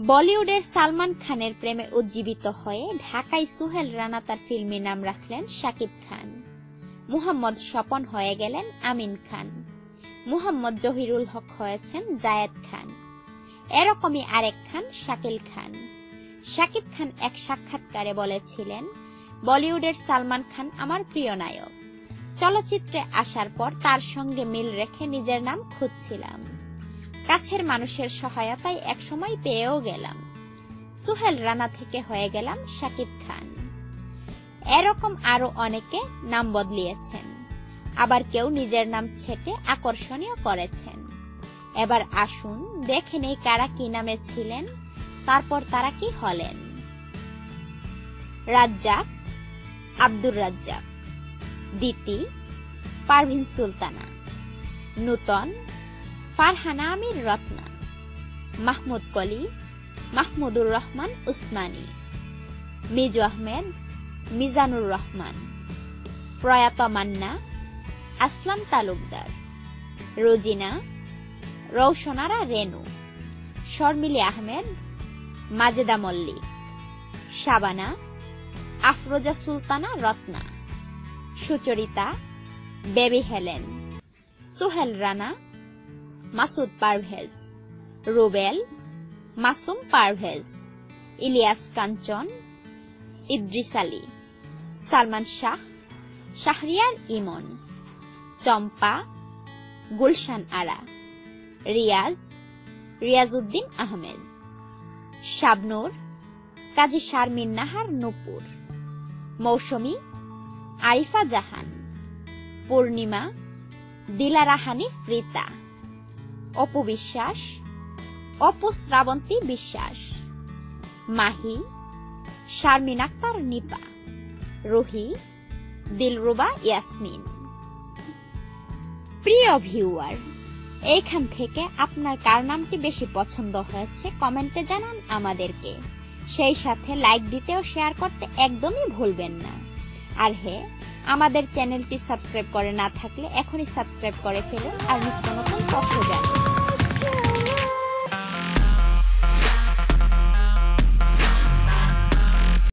বলিউডের সালমান খানের প্রেমে উজ্জীবিত হয়ে ঢাকায় সোহেল রানা তার ফিল্মি নাম রাখলেন শাকিব খান। মুহাম্মদ স্বপন হয়ে গেলেন আমিন খান। মুহাম্মদ জহিরুল হক হয়েছেন জায়েদ খান। এরকমই আরেক খান শাকিল খান। শাকিব খান এক সাক্ষাৎকারে বলেছিলেন, বলিউডের সালমান খান আমার প্রিয় নায়ক। চলচ্চিত্রে আসার পর তার সঙ্গে মিল রেখে নিজের নাম খুঁজছিলাম। কাছের মানুষের সহায়তায় একসময় পেয়েও গেলাম। সোহেল রানা থেকে হয়ে গেলাম শাকিব খান। এরকম আরো অনেকে নাম বদলিয়েছেন, আবার কেউ নিজের নাম ছেটে আকর্ষণীয় করেছেন। এবার আসুন দেখে নেই কারা কি নামে ছিলেন, তারপর তারা কি হলেন। রাজ্জাক, আব্দুর রাজ্জাক। দিতি, পারভিন সুলতানা। নূতন, ফারহানা আমির রত্না। মাহমুদ কলি, মাহমুদুর রহমান উসমানী। মিজু আহমেদ, মিজানুর রহমান। প্রয়াত মান্না, আসলাম তালুকদার। রোজিনা, রৌশনারা রেনু। শর্মিলি আহমেদ, মাজেদা মল্লিক। শাবানা, আফরোজা সুলতানা রত্না। Sucharita, Baby Helen. সোহেল রানা, মাসুদ পারভেজ। রুবেল, মাসুম পারভেজ। ইলিয়াস কাঞ্চন, ইদ্রিস আলী। সালমান শাহ, শাহরিয়ার ইমন। চম্পা, গুলশান আরা। রিয়াজ, রিয়াজউদ্দিন আহমেদ। শাবনূর, কাজী শারমিন নাহার নূপুর। মৌসুমী, আরিফা জাহান। পূর্ণিমা, দিলারা হানিফ রিতা। অপু বিশ্বাস, অপু শ্রাবন্তী বিশ্বাস। মাহি, শারমিন আক্তার নিপা। রুহি, দিলরুবা ইয়াসমিন। প্রিয় ভিউয়ার, এইখান থেকে আপনার কার নামটি বেশি পছন্দ হয়েছে কমেন্টে জানান আমাদেরকে। সেই সাথে লাইক দিতে ও শেয়ার করতে একদমই ভুলবেন না। আর হ্যাঁ, আমাদের চ্যানেলটি সাবস্ক্রাইব করে না থাকলে এখনই সাবস্ক্রাইব করে ফেলুন আর নিত্য নতুন তথ্য জানুন।